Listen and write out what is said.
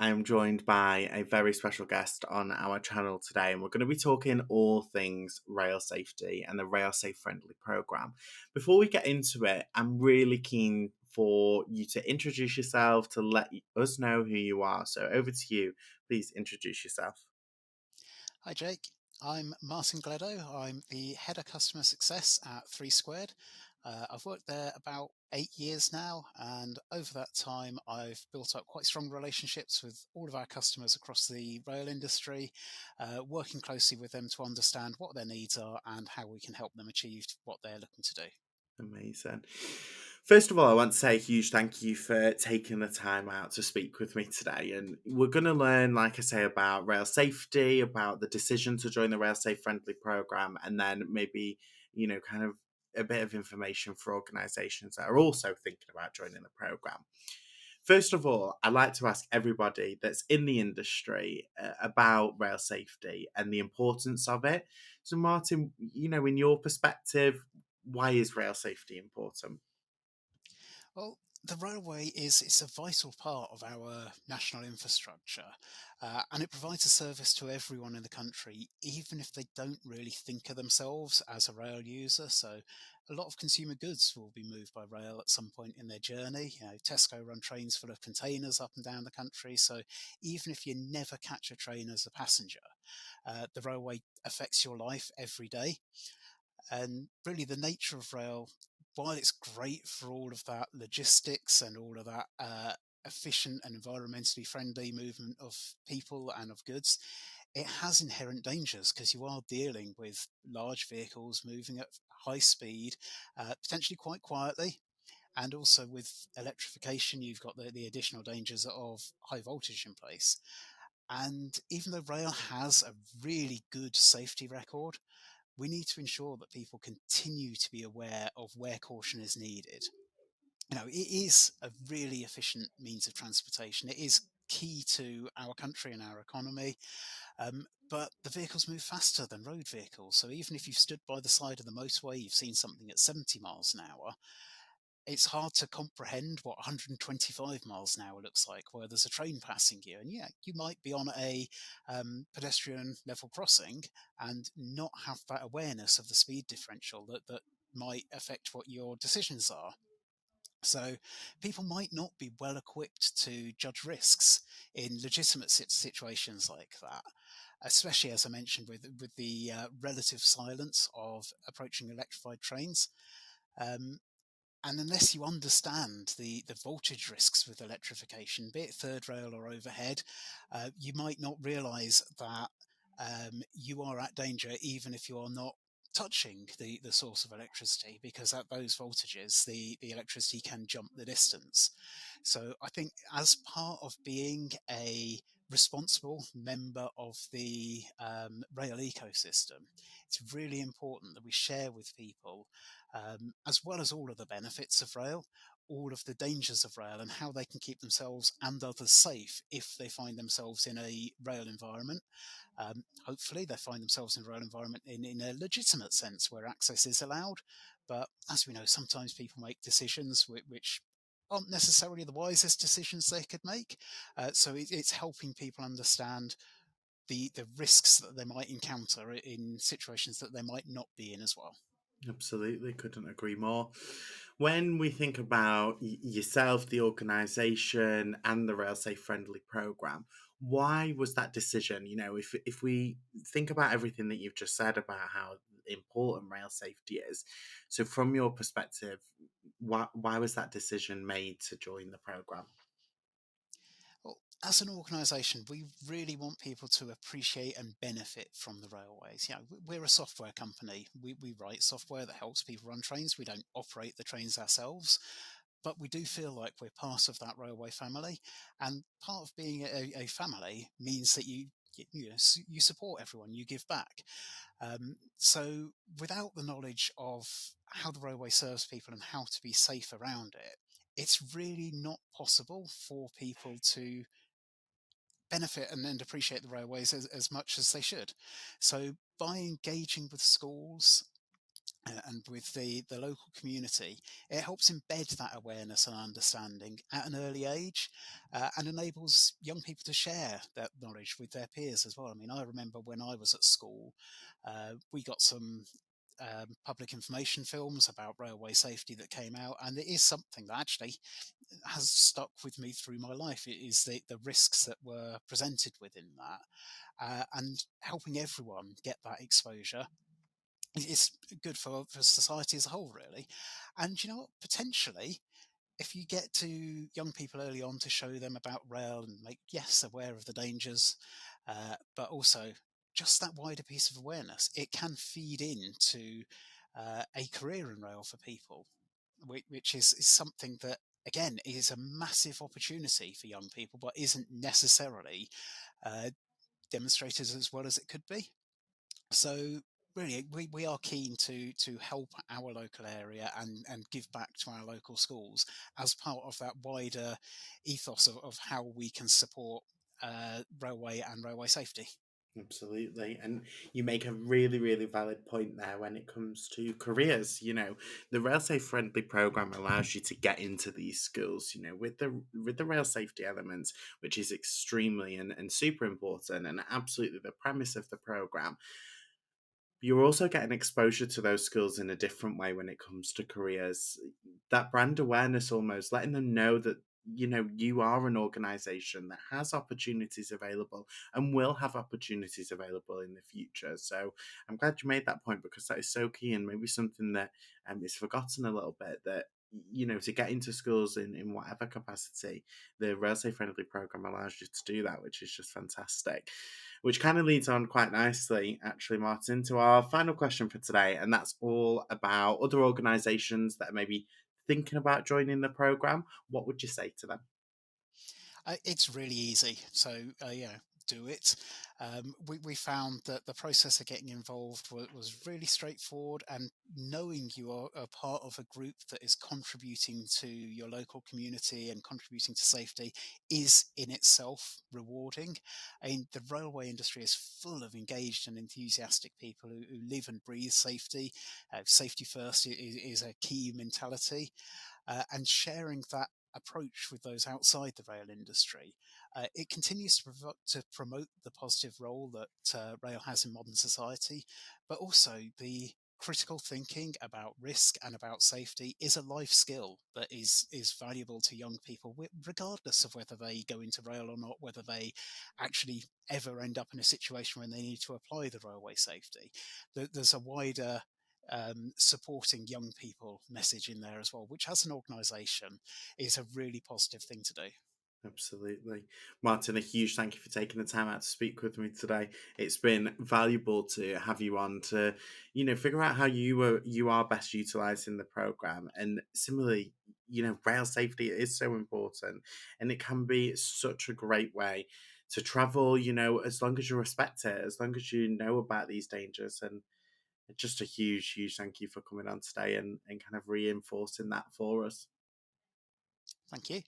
I am joined by a very special guest on our channel today, and we're going to be talking all things rail safety and the Rail Safe Friendly program. Before we get into it, I'm really keen for you to introduce yourself, to let us know who you are. So, over to you. Please introduce yourself. Hi Jake, I'm Martin Gleadow. I'm the Head of Customer Success at 3 Squared. I've worked there about 8 years now, and over that time, I've built up quite strong relationships with all of our customers across the rail industry, working closely with them to understand what their needs are and how we can help them achieve what they're looking to do. Amazing. First of all, I want to say a huge thank you for taking the time out to speak with me today. And we're going to learn, like I say, about rail safety, about the decision to join the Rail Safe Friendly program, and then maybe, kind of a bit of information for organisations that are also thinking about joining the program. First of all, I'd like to ask everybody that's in the industry about rail safety and the importance of it. So, Martin, in your perspective, why is rail safety important? Well, the railway is it's a vital part of our national infrastructure, and it provides a service to everyone in the country, even if they don't really think of themselves as a rail user. So, a lot of consumer goods will be moved by rail at some point in their journey. Tesco run trains full of containers up and down the country. So, even if you never catch a train as a passenger, the railway affects your life every day. And really, the nature of rail, while it's great for all of that logistics and all of that efficient and environmentally friendly movement of people and of goods, it has inherent dangers because you are dealing with large vehicles moving at high speed, potentially quite quietly. And also with electrification, you've got the additional dangers of high voltage in place. And even though rail has a really good safety record, we need to ensure that people continue to be aware of where caution is needed. It is a really efficient means of transportation. It is key to our country and our economy, but the vehicles move faster than road vehicles. So even if you've stood by the side of the motorway, you've seen something at 70 miles an hour, it's hard to comprehend what 125 miles an hour looks like where there's a train passing you. And yeah, you might be on a pedestrian level crossing and not have that awareness of the speed differential that might affect what your decisions are. So people might not be well equipped to judge risks in legitimate situations like that, especially as I mentioned with the relative silence of approaching electrified trains. Um, and unless you understand the voltage risks with electrification, be it third rail or overhead, you might not realize that you are at danger even if you are not touching the source of electricity, because at those voltages, the electricity can jump the distance. So I think as part of being a responsible member of the rail ecosystem, it's really important that we share with people, as well as all of the benefits of rail, all of the dangers of rail and how they can keep themselves and others safe if they find themselves in a rail environment. Hopefully, they find themselves in a rail environment in a legitimate sense where access is allowed. But as we know, sometimes people make decisions which aren't necessarily the wisest decisions they could make. So it's helping people understand the risks that they might encounter in situations that they might not be in as well. Absolutely, couldn't agree more. When we think about yourself, the organisation, and the Rail Safe Friendly program, why was that decision? If we think about everything that you've just said about how important rail safety is, so from your perspective, why was that decision made to join the program? Well, as an organisation, we really want people to appreciate and benefit from the railways. We're a software company. We write software that helps people run trains. We don't operate the trains ourselves, but we do feel like we're part of that railway family. And part of being a family means that you support everyone, you give back. So without the knowledge of how the railway serves people and how to be safe around it, it's really not possible for people to benefit and appreciate the railways as much as they should. So by engaging with schools, and with the local community, it helps embed that awareness and understanding at an early age, and enables young people to share that knowledge with their peers as well. I mean, I remember when I was at school, we got some public information films about railway safety that came out, and it is something that actually has stuck with me through my life. It is the risks that were presented within that, and helping everyone get that exposure is good for society as a whole, really. And you know what? Potentially, if you get to young people early on to show them about rail and make, yes, aware of the dangers, but also just that wider piece of awareness, it can feed into a career in rail for people, which is something that, again, is a massive opportunity for young people, but isn't necessarily uh, demonstrated as well as it could be. So really, we are keen to help our local area and give back to our local schools as part of that wider ethos of how we can support railway and railway safety. Absolutely. And you make a really, really valid point there when it comes to careers. The Rail Safe Friendly program allows you to get into these schools, with the rail safety elements, which is extremely and super important and absolutely the premise of the program. You're also getting exposure to those skills in a different way when it comes to careers. That brand awareness, almost letting them know that you are an organization that has opportunities available and will have opportunities available in the future. So I'm glad you made that point, because that is so key, and maybe something that is forgotten a little bit, that to get into schools in whatever capacity, the rail safe friendly program allows you to do that, which is just fantastic. Which kind of leads on quite nicely, actually, Martin, to our final question for today. And that's all about other organisations that are maybe thinking about joining the programme. What would you say to them? It's really easy. So, do it. We found that the process of getting involved was really straightforward, and knowing you are a part of a group that is contributing to your local community and contributing to safety is in itself rewarding. I mean, the railway industry is full of engaged and enthusiastic people who live and breathe safety. Safety first is a key mentality, and sharing that approach with those outside the rail industry, it continues to promote the positive role that rail has in modern society, but also the critical thinking about risk and about safety is a life skill that is valuable to young people, regardless of whether they go into rail or not, whether they actually ever end up in a situation when they need to apply the railway safety. There's a wider supporting young people message in there as well, which as an organisation is a really positive thing to do. Absolutely. Martin, a huge thank you for taking the time out to speak with me today. It's been valuable to have you on to, figure out how you are best utilising the programme. And similarly, rail safety is so important, and it can be such a great way to travel, as long as you respect it, as long as you know about these dangers. And just a huge, huge thank you for coming on today and kind of reinforcing that for us. Thank you.